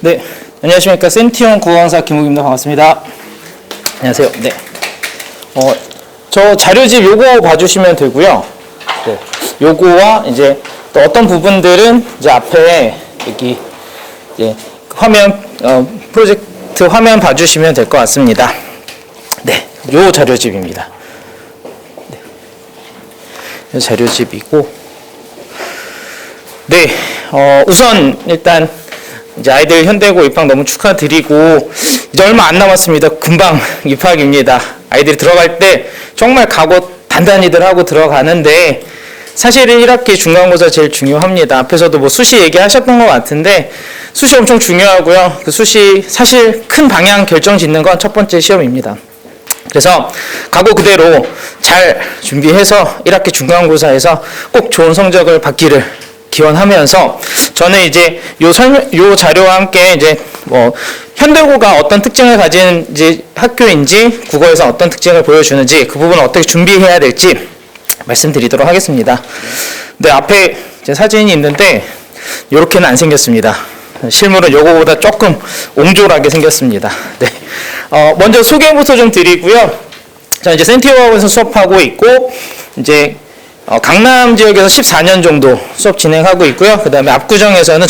네, 안녕하십니까. 센티온 국어강사 김욱입니다. 반갑습니다. 안녕하세요. 네. 저 자료집 요거 봐주시면 되고요. 네. 요거와 이제 또 어떤 부분들은 이제 앞에 여기 이제 화면, 프로젝트 화면 봐주시면 될 것 같습니다. 네. 요 자료집입니다. 네. 요 자료집이고, 네. 우선 일단 이제 아이들 현대고 입학 너무 축하드리고 이제 얼마 안 남았습니다. 금방 입학입니다. 아이들이 들어갈 때 정말 각오 단단히들 하고 들어가는데 사실 1학기 중간고사 제일 중요합니다. 앞에서도 뭐 수시 얘기하셨던 것 같은데 수시 엄청 중요하고요. 그 수시 사실 큰 방향 결정 짓는 건 첫 번째 시험입니다. 그래서 각오 그대로 잘 준비해서 1학기 중간고사에서 꼭 좋은 성적을 받기를 기원하면서 저는 이제 요 자료와 함께 이제 현대고가 어떤 특징을 가진 학교인지 국어에서 어떤 특징을 보여주는지 그 부분을 어떻게 준비해야 될지 말씀드리도록 하겠습니다. 네, 앞에 제 사진이 있는데 이렇게는 안 생겼습니다. 실물은 요거보다 조금 옹졸하게 생겼습니다. 네. 먼저 소개부터 좀 드리고요. 저는 이제 센티어학원에서 수업하고 있고 이제 강남 지역에서 14년 정도 수업 진행하고 있고요. 그 다음에 압구정에서는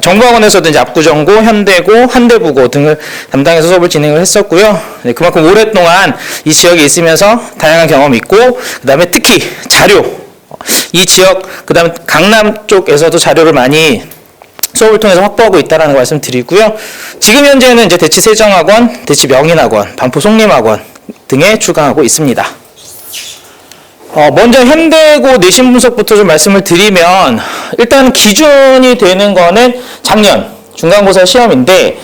정보학원에서도 이제 압구정고, 현대고, 한대부고 등을 담당해서 수업을 진행을 했었고요. 네, 그만큼 오랫동안 이 지역에 있으면서 다양한 경험이 있고, 그 다음에 특히 자료, 이 지역, 그 다음에 강남 쪽에서도 자료를 많이 수업을 통해서 확보하고 있다는 말씀 드리고요. 지금 현재는 이제 대치세정학원, 대치명인학원, 반포송림학원 등에 출강하고 있습니다. 먼저 현대고 내신 분석부터 좀 말씀을 드리면 일단 기준이 되는 거는 작년 중간고사 시험인데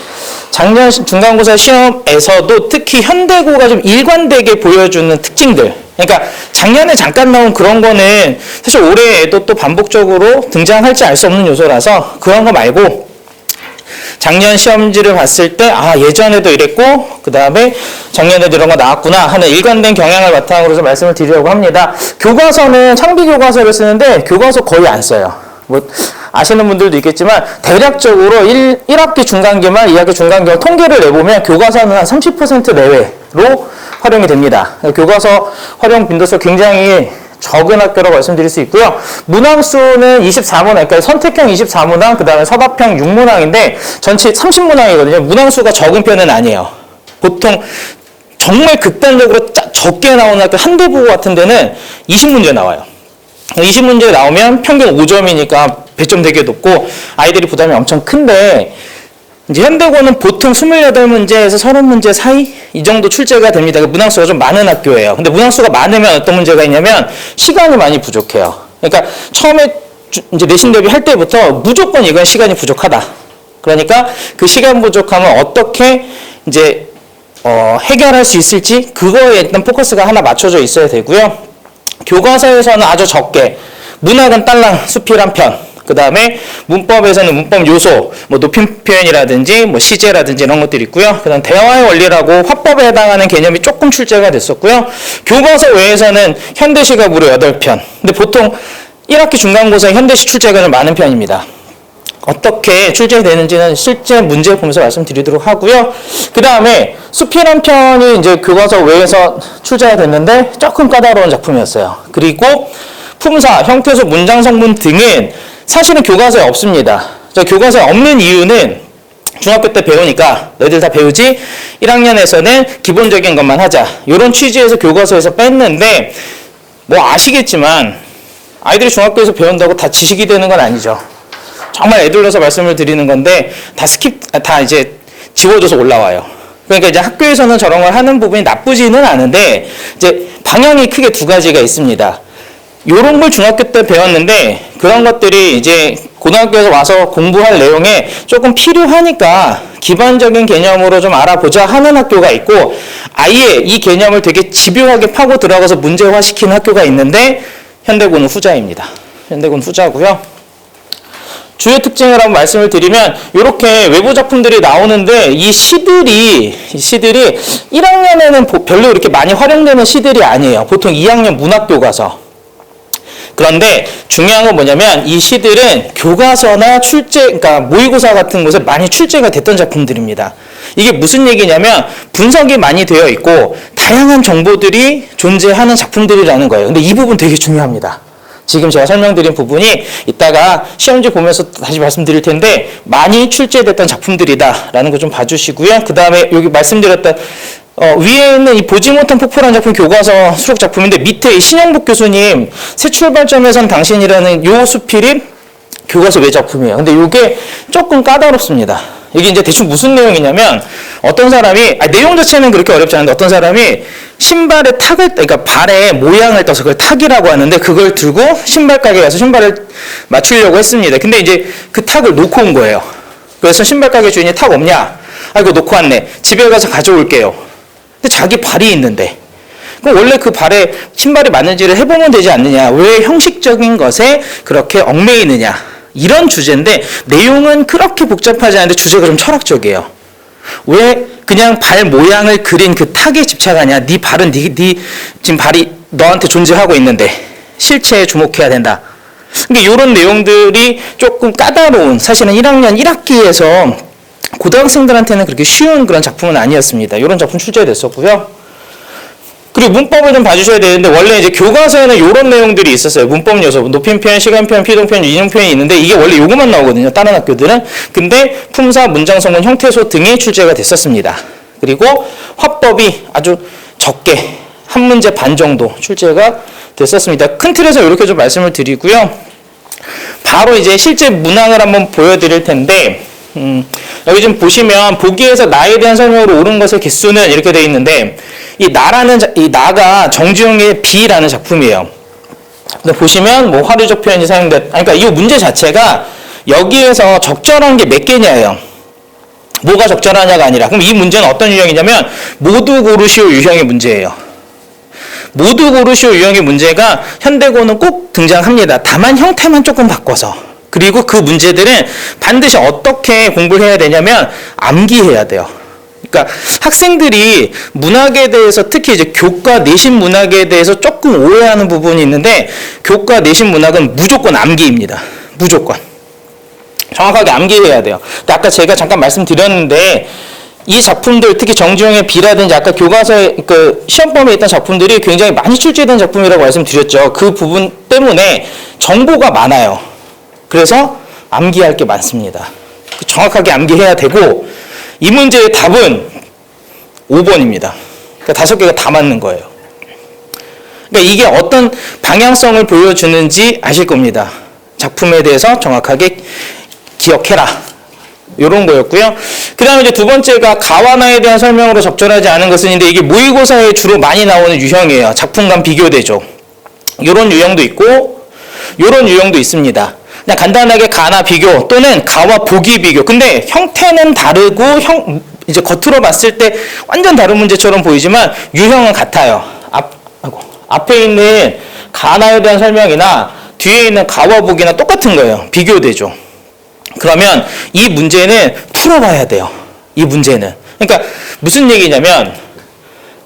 작년 중간고사 시험에서도 특히 현대고가 좀 일관되게 보여주는 특징들, 그러니까 작년에 잠깐 나온 그런 거는 사실 올해에도 또 반복적으로 등장할지 알 수 없는 요소라서 그런 거 말고 작년 시험지를 봤을 때 예전에도 이랬고 그 다음에 작년에도 이런 거 나왔구나 하는 일관된 경향을 바탕으로 좀 말씀을 드리려고 합니다. 교과서는 창비 교과서를 쓰는데 교과서 거의 안 써요. 뭐 아시는 분들도 있겠지만 대략적으로 1학기 중간기말, 2학기 중간기말 통계를 내보면 교과서는 한 30% 내외로 활용이 됩니다. 교과서 활용 빈도수 굉장히 적은 학교라고 말씀드릴 수 있고요. 문항수는 24문항, 그러니까 선택형 24문항, 그 다음에 서답형 6문항인데 전체 30문항이거든요. 문항수가 적은 편은 아니에요. 보통 정말 극단적으로 적게 나오는 학교 한대부고 같은 데는 20문제 나와요. 20문제 나오면 평균 5점이니까 배점 되게 높고 아이들이 부담이 엄청 큰데 이제 현대고는 보통 28문제에서 30문제 사이 이 정도 출제가 됩니다. 문항수가 좀 많은 학교예요. 근데 문항수가 많으면 어떤 문제가 있냐면 시간이 많이 부족해요. 그러니까 처음에 이제 내신 대비 할 때부터 무조건 이건 시간이 부족하다. 그러니까 그 시간 부족함을 어떻게 이제 해결할 수 있을지 그거에 일단 포커스가 하나 맞춰져 있어야 되고요. 교과서에서는 아주 적게 문학은 딸랑 수필한 편. 그 다음에 문법에서는 문법 요소, 뭐 높임 표현이라든지 뭐 시제라든지 이런 것들이 있고요. 그 다음 대화의 원리라고 화법에 해당하는 개념이 조금 출제가 됐었고요. 교과서 외에서는 현대시가 무려 8편. 근데 보통 1학기 중간고사에 현대시 출제가 좀 많은 편입니다. 어떻게 출제되는지는 실제 문제 보면서 말씀드리도록 하고요. 그 다음에 수필한 편이 이제 교과서 외에서 출제가 됐는데 조금 까다로운 작품이었어요. 그리고 품사, 형태소, 문장 성분 등은 사실은 교과서에 없습니다. 교과서에 없는 이유는 중학교 때 배우니까 너희들 다 배우지? 1학년에서는 기본적인 것만 하자. 이런 취지에서 교과서에서 뺐는데 뭐 아시겠지만 아이들이 중학교에서 배운다고 다 지식이 되는 건 아니죠. 정말 애들러서 말씀을 드리는 건데 다 이제 지워져서 올라와요. 그러니까 이제 학교에서는 저런 걸 하는 부분이 나쁘지는 않은데 이제 방향이 크게 두 가지가 있습니다. 요런 걸 중학교 때 배웠는데 그런 것들이 이제 고등학교에서 와서 공부할 내용에 조금 필요하니까 기본적인 개념으로 좀 알아보자 하는 학교가 있고 아예 이 개념을 되게 집요하게 파고 들어가서 문제화시키는 학교가 있는데 현대고는 후자입니다. 현대고는 후자고요. 주요 특징을 한번 말씀을 드리면 이렇게 외부 작품들이 나오는데 이 시들이 1학년에는 별로 이렇게 많이 활용되는 시들이 아니에요. 보통 2학년 문학교과서 그런데 중요한 건 뭐냐면 이 시들은 교과서나 그러니까 모의고사 같은 곳에 많이 출제가 됐던 작품들입니다. 이게 무슨 얘기냐면 분석이 많이 되어 있고 다양한 정보들이 존재하는 작품들이라는 거예요. 근데 이 부분 되게 중요합니다. 지금 제가 설명드린 부분이 이따가 시험지 보면서 다시 말씀드릴 텐데 많이 출제됐던 작품들이다라는 거 좀 봐주시고요. 그 다음에 여기 말씀드렸던 위에 있는 이 보지 못한 폭포라는 작품 교과서 수록 작품인데 밑에 신영복 교수님 새 출발점에선 당신이라는 요 수필이 교과서 외 작품이에요. 근데 이게 조금 까다롭습니다. 이게 이제 대충 무슨 내용이냐면 어떤 사람이 내용 자체는 그렇게 어렵지 않은데 어떤 사람이 신발에 그러니까 발에 모양을 떠서 그걸 탁이라고 하는데 그걸 들고 신발 가게 가서 신발을 맞추려고 했습니다. 근데 이제 그 탁을 놓고 온 거예요. 그래서 신발 가게 주인이 탁 없냐? 이거 놓고 왔네. 집에 가서 가져올게요. 근데 자기 발이 있는데 그럼 원래 그 발에 신발이 맞는지를 해보면 되지 않느냐? 왜 형식적인 것에 그렇게 얽매이느냐? 이런 주제인데 내용은 그렇게 복잡하지 않은데 주제가 좀 철학적이에요. 왜 그냥 발 모양을 그린 그 탁에 집착하냐? 네 발은 네 지금 발이 너한테 존재하고 있는데 실체에 주목해야 된다. 그러니까 이런 내용들이 조금 까다로운 사실은 1학년 1학기에서 고등학생들한테는 그렇게 쉬운 그런 작품은 아니었습니다. 이런 작품 출제됐었고요. 그리고 문법을 좀 봐주셔야 되는데 원래 이제 교과서에는 이런 내용들이 있었어요. 문법 요소, 높임표현, 시간표현, 피동표현, 인용표현이 있는데 이게 원래 요것만 나오거든요. 다른 학교들은. 근데 품사, 문장성분, 형태소 등이 출제가 됐었습니다. 그리고 화법이 아주 적게 한 문제 반 정도 출제가 됐었습니다. 큰 틀에서 이렇게 좀 말씀을 드리고요. 바로 이제 실제 문항을 한번 보여드릴 텐데 여기 좀 보시면 보기에서 나에 대한 설명으로 옳은 것의 개수는 이렇게 되어 있는데 이 나가 정주영의 비라는 작품이에요. 근데 보시면 뭐 화류적 표현이 사용됐 그러니까 이 문제 자체가 여기에서 적절한 게 몇 개냐예요. 뭐가 적절하냐가 아니라 그럼 이 문제는 어떤 유형이냐면 모두 고르시오 유형의 문제예요. 모두 고르시오 유형의 문제가 현대고는 꼭 등장합니다. 다만 형태만 조금 바꿔서. 그리고 그 문제들은 반드시 어떻게 공부를 해야 되냐면 암기해야 돼요. 그러니까 학생들이 문학에 대해서 특히 이제 교과 내신 문학에 대해서 조금 오해하는 부분이 있는데 교과 내신 문학은 무조건 암기입니다. 무조건. 정확하게 암기해야 돼요. 근데 아까 제가 잠깐 말씀드렸는데 이 작품들 특히 정주영의 비라든지 아까 교과서에 그 시험범위에 있던 작품들이 굉장히 많이 출제된 작품이라고 말씀드렸죠. 그 부분 때문에 정보가 많아요. 그래서 암기할 게 많습니다. 정확하게 암기해야 되고 이 문제의 답은 5번입니다. 그러니까 5개가 다 맞는 거예요. 그러니까 이게 어떤 방향성을 보여주는지 아실 겁니다. 작품에 대해서 정확하게 기억해라. 이런 거였고요. 그 다음에 이제 두 번째가 가와나에 대한 설명으로 적절하지 않은 것은인데 이게 모의고사에 주로 많이 나오는 유형이에요. 작품 간 비교 대조. 이런 유형도 있고 이런 유형도 있습니다. 그냥 간단하게 가나 비교 또는 가와 보기 비교. 근데 형태는 다르고 이제 겉으로 봤을 때 완전 다른 문제처럼 보이지만 유형은 같아요. 앞에 있는 가나에 대한 설명이나 뒤에 있는 가와 보기나 똑같은 거예요. 비교되죠. 그러면 이 문제는 풀어봐야 돼요. 이 문제는. 그러니까 무슨 얘기냐면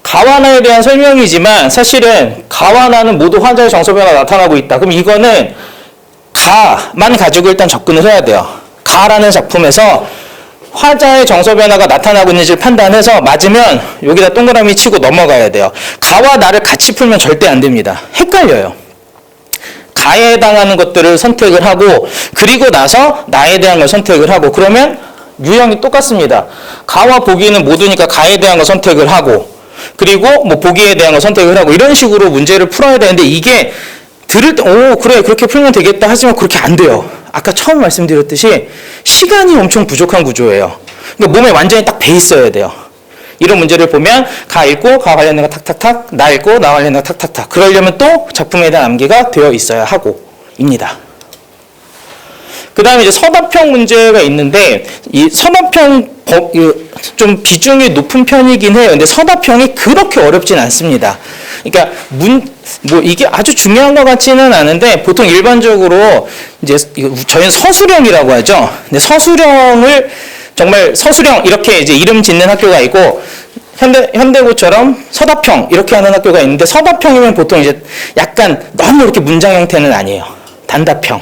가와나에 대한 설명이지만 사실은 가와나는 모두 화자의 정서 변화가 나타나고 있다. 그럼 이거는 가만 가지고 일단 접근을 해야 돼요. 가라는 작품에서 화자의 정서 변화가 나타나고 있는지를 판단해서 맞으면 여기다 동그라미 치고 넘어가야 돼요. 가와 나를 같이 풀면 절대 안 됩니다. 헷갈려요. 가에 해당하는 것들을 선택을 하고 그리고 나서 나에 대한 걸 선택을 하고 그러면 유형이 똑같습니다. 가와 보기는 모두니까 가에 대한 걸 선택을 하고 그리고 뭐 보기에 대한 걸 선택을 하고 이런 식으로 문제를 풀어야 되는데 이게 들을 때 그래 그렇게 풀면 되겠다 하지만 그렇게 안 돼요. 아까 처음 말씀드렸듯이 시간이 엄청 부족한 구조예요. 그러니까 몸에 완전히 딱 배 있어야 돼요. 이런 문제를 보면 가 읽고 가 관련된 거 탁탁탁 나 읽고 나 관련된 거 탁탁탁 그러려면 또 작품에 대한 암기가 되어 있어야 하고 입니다. 그 다음에 이제 서답형 문제가 있는데 이 서답형 좀 비중이 높은 편이긴 해요. 근데 서답형이 그렇게 어렵진 않습니다. 그러니까 뭐 이게 아주 중요한 것 같지는 않은데 보통 일반적으로 이제 저희는 서술형이라고 하죠. 근데 서술형을 정말 서술형 이렇게 이제 이름 짓는 학교가 있고 현대고처럼 서답형 이렇게 하는 학교가 있는데 서답형이면 보통 이제 약간 너무 이렇게 문장 형태는 아니에요. 단답형.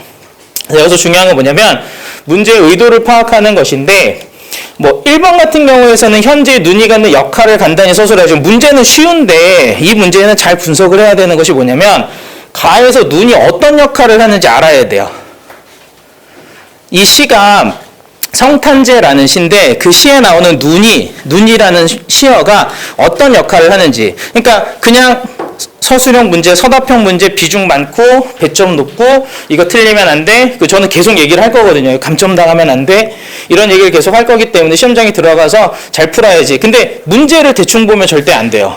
여기서 중요한 건 뭐냐면 문제의 의도를 파악하는 것인데 뭐 1번 같은 경우에서는 현재 눈이 갖는 역할을 간단히 서술해야죠. 문제는 쉬운데 이 문제는 잘 분석을 해야 되는 것이 뭐냐면 가에서 눈이 어떤 역할을 하는지 알아야 돼요. 이 시가 성탄제라는 시인데 그 시에 나오는 눈이라는 시어가 어떤 역할을 하는지. 그러니까 그냥 서술형 문제, 서답형 문제 비중 많고 배점 높고 이거 틀리면 안 돼. 저는 계속 얘기를 할 거거든요. 감점 당하면 안 돼. 이런 얘기를 계속 할 거기 때문에 시험장에 들어가서 잘 풀어야지. 근데 문제를 대충 보면 절대 안 돼요.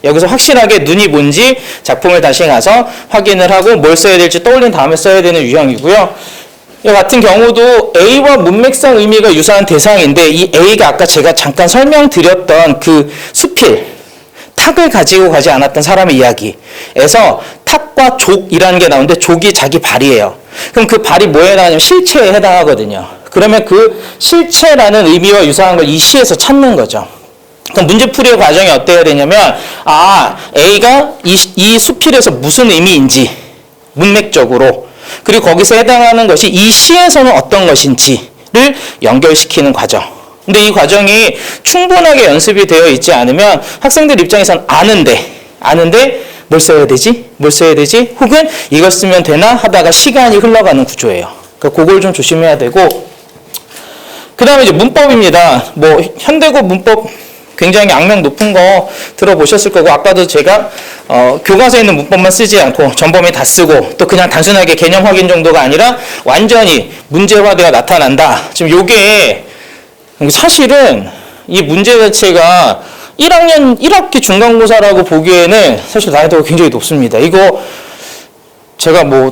여기서 확실하게 눈이 뭔지 작품을 다시 가서 확인을 하고 뭘 써야 될지 떠올린 다음에 써야 되는 유형이고요. 이 같은 경우도 A와 문맥상 의미가 유사한 대상인데 이 A가 아까 제가 잠깐 설명드렸던 그 수필, 탁을 가지고 가지 않았던 사람의 이야기에서 탁과 족이라는 게 나오는데 족이 자기 발이에요. 그럼 그 발이 뭐에 해당하냐면 실체에 해당하거든요. 그러면 그 실체라는 의미와 유사한 걸 이 시에서 찾는 거죠. 그럼 문제풀이의 과정이 어때야 되냐면 A가 이 수필에서 무슨 의미인지 문맥적으로 그리고 거기서 해당하는 것이 이 시에서는 어떤 것인지를 연결시키는 과정. 근데 이 과정이 충분하게 연습이 되어 있지 않으면 학생들 입장에서는 아는데 뭘 써야 되지? 혹은 이걸 쓰면 되나 하다가 시간이 흘러가는 구조예요. 그러니까 그걸 좀 조심해야 되고 그 다음에 이제 문법입니다. 뭐 현대고 문법 굉장히 악명 높은 거 들어보셨을 거고 아까도 제가 교과서에 있는 문법만 쓰지 않고 전범위 다 쓰고 또 그냥 단순하게 개념 확인 정도가 아니라 완전히 문제화되어 나타난다. 지금 요게 사실은 이 문제 자체가 1학년 1학기 중간고사라고 보기에는 사실 난이도가 굉장히 높습니다. 이거 제가 뭐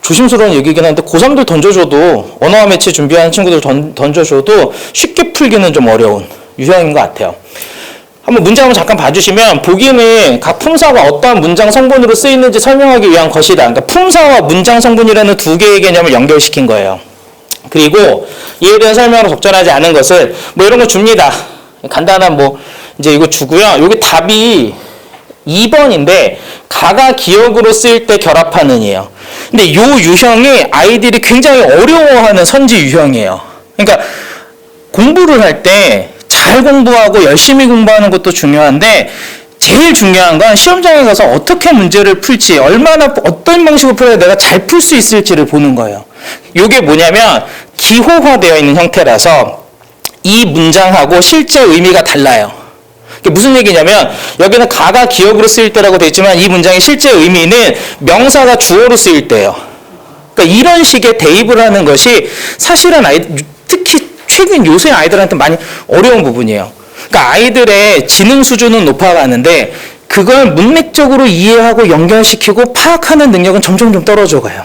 조심스러운 얘기긴 한데 고3들 던져줘도 언어와 매체 준비하는 친구들 던져줘도 쉽게 풀기는 좀 어려운 유형인 것 같아요. 한번 문제 한번 잠깐 봐주시면 보기는 각 품사가 어떠한 문장 성분으로 쓰이는지 설명하기 위한 것이다. 그러니까 품사와 문장 성분이라는 두 개의 개념을 연결시킨 거예요. 그리고 이에 대한 설명으로 적절하지 않은 것을 뭐 이런 거 줍니다. 간단한 뭐 이제 이거 주고요. 여기 답이 2번인데 가가 기억으로 쓰일 때 결합하는이에요. 근데 이 유형이 아이들이 굉장히 어려워하는 선지 유형이에요. 그러니까 공부를 할 때 잘 공부하고 열심히 공부하는 것도 중요한데 제일 중요한 건 시험장에 가서 어떻게 문제를 풀지 얼마나 어떤 방식으로 풀어야 내가 잘 풀 수 있을지를 보는 거예요. 이게 뭐냐면 기호화되어 있는 형태라서 이 문장하고 실제 의미가 달라요. 그게 무슨 얘기냐면 여기는 가가 기억으로 쓰일 때라고 되어 있지만 이 문장의 실제 의미는 명사가 주어로 쓰일 때예요. 그러니까 이런 식의 대입을 하는 것이 사실은 특히 최근 요새 아이들한테 많이 어려운 부분이에요. 그러니까 아이들의 지능 수준은 높아가는데 그걸 문맥적으로 이해하고 연결시키고 파악하는 능력은 점점 좀 떨어져 가요.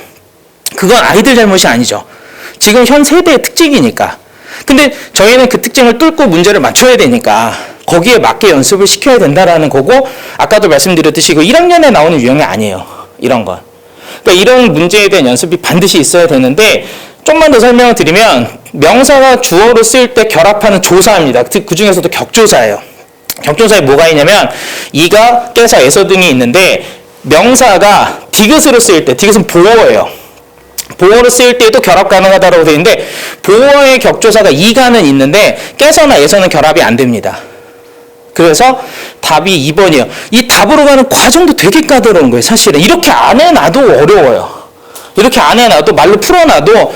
그건 아이들 잘못이 아니죠. 지금 현 세대의 특징이니까. 근데 저희는 그 특징을 뚫고 문제를 맞춰야 되니까 거기에 맞게 연습을 시켜야 된다라는 거고 아까도 말씀드렸듯이 그 1학년에 나오는 유형이 아니에요. 이런 건. 그러니까 이런 문제에 대한 연습이 반드시 있어야 되는데 좀만 더 설명을 드리면 명사가 주어로 쓰일 때 결합하는 조사입니다. 그 중에서도 격조사예요. 격조사에 뭐가 있냐면 이가, 깨사, 에서 등이 있는데 명사가 디귿으로 쓰일 때, 디귿은 보어예요. 보어로 쓰일 때도 결합 가능하다고 되어 있는데 보어의 격조사가 이가는 있는데 깨서나 에서는 결합이 안 됩니다. 그래서 답이 2번이에요. 이 답으로 가는 과정도 되게 까다로운 거예요. 사실은 이렇게 안 해놔도 어려워요. 이렇게 안 해놔도 말로 풀어놔도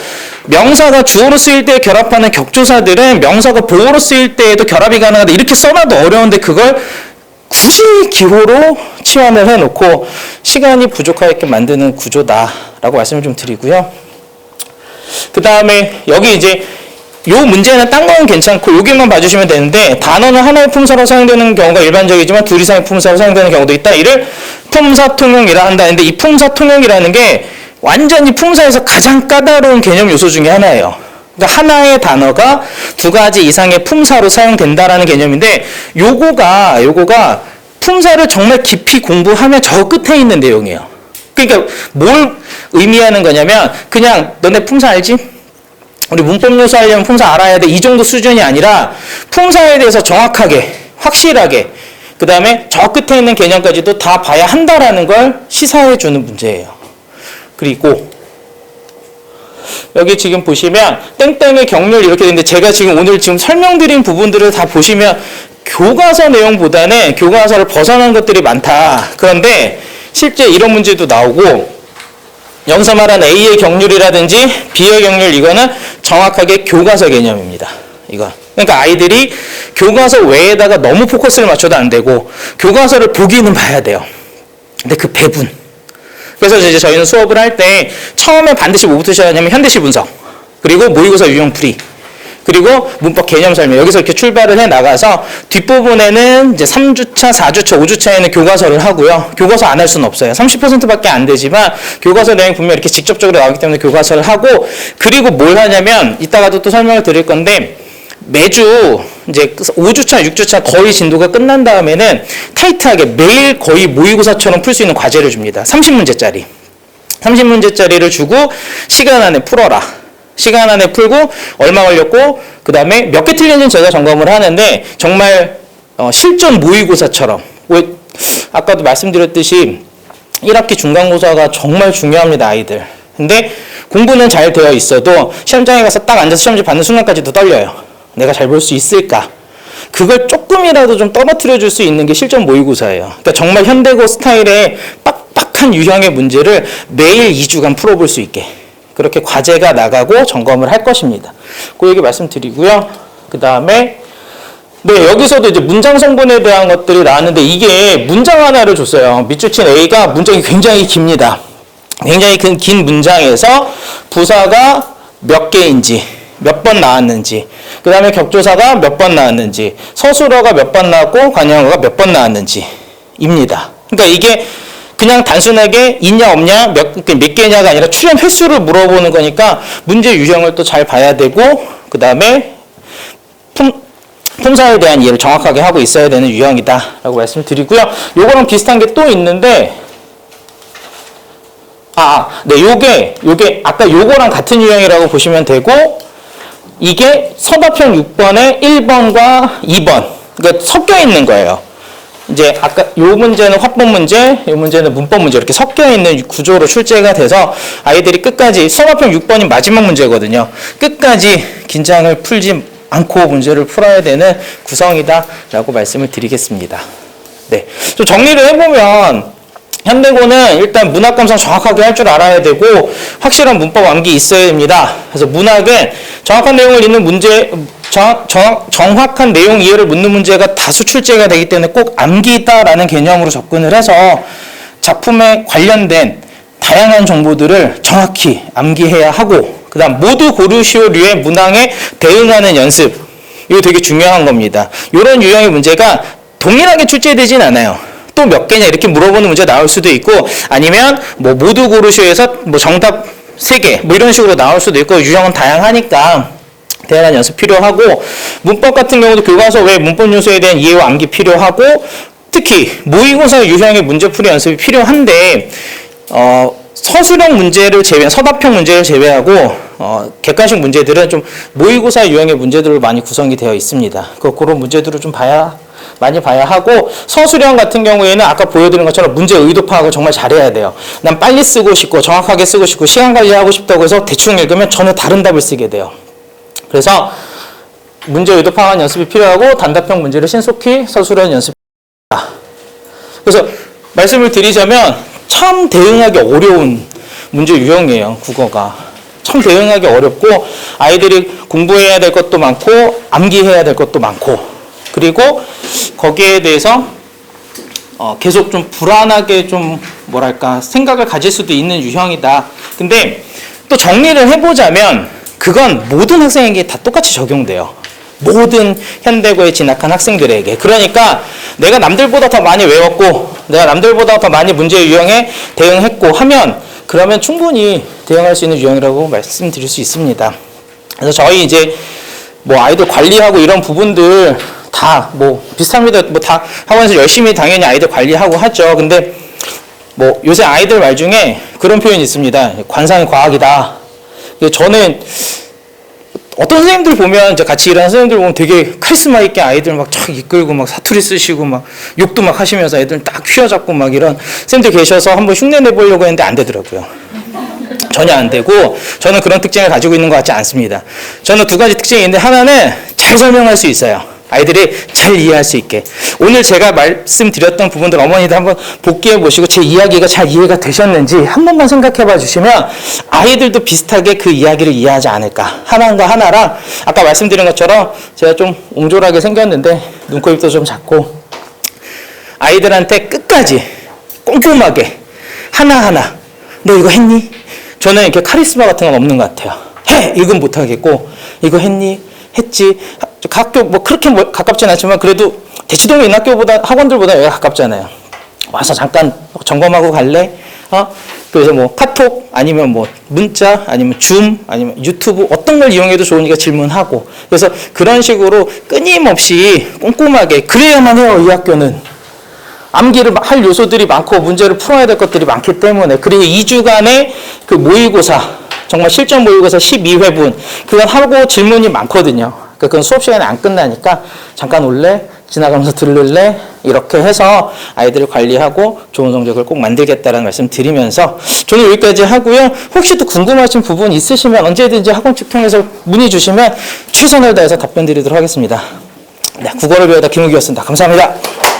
명사가 주어로 쓰일 때 결합하는 격조사들은 명사가 보어로 쓰일 때에도 결합이 가능하다. 이렇게 써놔도 어려운데 그걸 굳이 기호로 치환을 해놓고 시간이 부족하게 만드는 구조다라고 말씀을 좀 드리고요. 그 다음에 여기 이제 요 문제는 딴 건 괜찮고 여기만 봐주시면 되는데 단어는 하나의 품사로 사용되는 경우가 일반적이지만 둘 이상의 품사로 사용되는 경우도 있다. 이를 품사통용이라 한다. 근데 이 품사통용이라는 게 완전히 품사에서 가장 까다로운 개념 요소 중에 하나예요. 그러니까 하나의 단어가 두 가지 이상의 품사로 사용된다라는 개념인데 요거가 품사를 정말 깊이 공부하면 저 끝에 있는 내용이에요. 그러니까 뭘 의미하는 거냐면 그냥 너네 품사 알지? 우리 문법 요소 하려면 품사 알아야 돼. 이 정도 수준이 아니라 품사에 대해서 정확하게 확실하게 그 다음에 저 끝에 있는 개념까지도 다 봐야 한다라는 걸 시사해주는 문제예요. 그리고 여기 지금 보시면 땡땡의 경률 이렇게 되는데 제가 지금 오늘 지금 설명드린 부분들을 다 보시면 교과서 내용보다는 교과서를 벗어난 것들이 많다. 그런데 실제 이런 문제도 나오고 여기서 말한 A의 경률이라든지 B의 경률 이거는 정확하게 교과서 개념입니다. 이거. 그러니까 아이들이 교과서 외에다가 너무 포커스를 맞춰도 안 되고 교과서를 보기는 봐야 돼요. 근데 그 배분. 그래서 이제 저희는 수업을 할 때 처음에 반드시 뭐부터 시작하냐면 현대시 분석, 그리고 모의고사 유형풀이, 그리고 문법 개념 설명. 여기서 이렇게 출발을 해 나가서 뒷부분에는 이제 3주차, 4주차, 5주차에는 교과서를 하고요. 교과서 안 할 수는 없어요. 30%밖에 안 되지만 교과서 내용 분명 이렇게 직접적으로 나오기 때문에 교과서를 하고, 그리고 뭘 하냐면 이따가도 또 설명을 드릴 건데 매주 이제 5주차, 6주차 거의 진도가 끝난 다음에는 타이트하게 매일 거의 모의고사처럼 풀 수 있는 과제를 줍니다. 30문제짜리. 30문제짜리를 주고 시간 안에 풀어라. 시간 안에 풀고 얼마 걸렸고 그 다음에 몇 개 틀린지는 제가 점검을 하는데 정말 실전 모의고사처럼, 아까도 말씀드렸듯이 1학기 중간고사가 정말 중요합니다. 아이들. 근데 공부는 잘 되어 있어도 시험장에 가서 딱 앉아서 시험지 받는 순간까지도 떨려요. 내가 잘 볼 수 있을까? 그걸 조금이라도 좀 떨어뜨려 줄 수 있는 게 실전 모의고사예요. 그러니까 정말 현대고 스타일의 빡빡한 유형의 문제를 매일 2주간 풀어볼 수 있게 그렇게 과제가 나가고 점검을 할 것입니다. 그 얘기 말씀드리고요. 그 다음에 네, 여기서도 이제 문장 성분에 대한 것들이 나왔는데 이게 문장 하나를 줬어요. 밑줄친 A가 문장이 굉장히 깁니다. 굉장히 긴 문장에서 부사가 몇 개인지, 몇 번 나왔는지, 그 다음에 격조사가 몇 번 나왔는지, 서술어가 몇 번 나왔고 관용어가 몇 번 나왔는지 입니다. 그러니까 이게 그냥 단순하게 있냐 없냐 몇 개냐가 아니라 출연 횟수를 물어보는 거니까 문제 유형을 또 잘 봐야 되고, 그 다음에 품사에 대한 이해를 정확하게 하고 있어야 되는 유형이다 라고 말씀드리고요. 요거랑 비슷한 게 또 있는데 네, 요게 아까 요거랑 같은 유형이라고 보시면 되고, 이게 서답형 6번에 1번과 2번, 그러니까 섞여 있는 거예요. 이제 아까 요 문제는 화법 문제, 요 문제는 문법 문제 이렇게 섞여 있는 구조로 출제가 돼서 아이들이 끝까지, 서답형 6번이 마지막 문제거든요. 끝까지 긴장을 풀지 않고 문제를 풀어야 되는 구성이다라고 말씀을 드리겠습니다. 네, 좀 정리를 해보면 현대고는 일단 문학 감상 정확하게 할 줄 알아야 되고 확실한 문법 암기 있어야 됩니다. 그래서 문학은 정확한 내용을 읽는 문제, 정확한 내용 이해를 묻는 문제가 다수 출제가 되기 때문에 꼭 암기다라는 개념으로 접근을 해서 작품에 관련된 다양한 정보들을 정확히 암기해야 하고, 그 다음 모두 고르시오류의 문항에 대응하는 연습, 이거 되게 중요한 겁니다. 이런 유형의 문제가 동일하게 출제되진 않아요. 또 몇 개냐 이렇게 물어보는 문제가 나올 수도 있고, 아니면 뭐 모두 고르시오에서 뭐 정답 3개 뭐 이런 식으로 나올 수도 있고, 유형은 다양하니까 대단한 연습 필요하고, 문법 같은 경우도 교과서 외 문법 요소에 대한 이해와 암기 필요하고, 특히 모의고사 유형의 문제풀이 연습이 필요한데 서술형 문제를 제외한, 서답형 문제를 제외하고 객관식 문제들은 좀 모의고사 유형의 문제들로 많이 구성이 되어 있습니다. 그런 문제들을 좀 많이 봐야 하고, 서술형 같은 경우에는 아까 보여드린 것처럼 문제 의도 파악을 정말 잘해야 돼요. 난 빨리 쓰고 싶고 정확하게 쓰고 싶고 시간 관리하고 싶다고 해서 대충 읽으면 전혀 다른 답을 쓰게 돼요. 그래서 문제 의도 파악하는 연습이 필요하고 단답형 문제를 신속히 서술형 연습. 그래서 말씀을 드리자면 참 대응하기 어려운 문제 유형이에요. 국어가 참 대응하기 어렵고 아이들이 공부해야 될 것도 많고 암기해야 될 것도 많고, 그리고 거기에 대해서 계속 좀 불안하게 좀 뭐랄까 생각을 가질 수도 있는 유형이다. 근데 또 정리를 해보자면 그건 모든 학생에게 다 똑같이 적용돼요. 모든 현대고에 진학한 학생들에게. 그러니까 내가 남들보다 더 많이 외웠고 내가 남들보다 더 많이 문제 유형에 대응했고 하면 그러면 충분히 대응할 수 있는 유형이라고 말씀드릴 수 있습니다. 그래서 저희 이제 뭐 아이들 관리하고 이런 부분들 다 뭐 비슷합니다. 뭐 다 학원에서 열심히 당연히 아이들 관리하고 하죠. 근데 뭐 요새 아이들 말 중에 그런 표현이 있습니다. 관상이 과학이다. 저는 어떤 선생님들 보면 이제 같이 일하는 선생님들 보면 되게 카리스마 있게 아이들 막 쫙 이끌고 막 사투리 쓰시고 막 욕도 막 하시면서 애들 딱 휘어잡고 막 이런 선생님들 계셔서 한번 흉내 내보려고 했는데 안 되더라고요. 전혀 안 되고 저는 그런 특징을 가지고 있는 것 같지 않습니다. 저는 두 가지 특징이 있는데 하나는 잘 설명할 수 있어요. 아이들이 잘 이해할 수 있게. 오늘 제가 말씀드렸던 부분들 어머니도 한번 복기해 보시고 제 이야기가 잘 이해가 되셨는지 한 번만 생각해 봐 주시면 아이들도 비슷하게 그 이야기를 이해하지 않을까. 하나가 하나랑 아까 말씀드린 것처럼 제가 좀 옹졸하게 생겼는데 눈코입도 좀 작고 아이들한테 끝까지 꼼꼼하게 하나하나 너 이거 했니? 저는 이렇게 카리스마 같은 건 없는 것 같아요. 해! 이건 못하겠고 이거 했니? 했지. 학교 뭐 그렇게 가깝진 않지만 그래도 대치동에 있는 학교보다 학원들보다 여기가 가깝잖아요. 와서 잠깐 점검하고 갈래? 그래서 뭐 카톡 아니면 뭐 문자 아니면 줌 아니면 유튜브 어떤 걸 이용해도 좋으니까 질문하고 그래서 그런 식으로 끊임없이 꼼꼼하게 그래야만 해요. 이 학교는 암기를 할 요소들이 많고 문제를 풀어야 될 것들이 많기 때문에 그리고 2주간의 그 모의고사 정말 실전 모의고사 12회분 그건 하고 질문이 많거든요. 그건 수업 시간에 안 끝나니까 잠깐 올래? 지나가면서 들을래? 이렇게 해서 아이들을 관리하고 좋은 성적을 꼭 만들겠다는 말씀 드리면서 저는 여기까지 하고요. 혹시 또 궁금하신 부분 있으시면 언제든지 학원 측 통해서 문의 주시면 최선을 다해서 답변 드리도록 하겠습니다. 네, 국어를 배우다 김욱이었습니다. 감사합니다.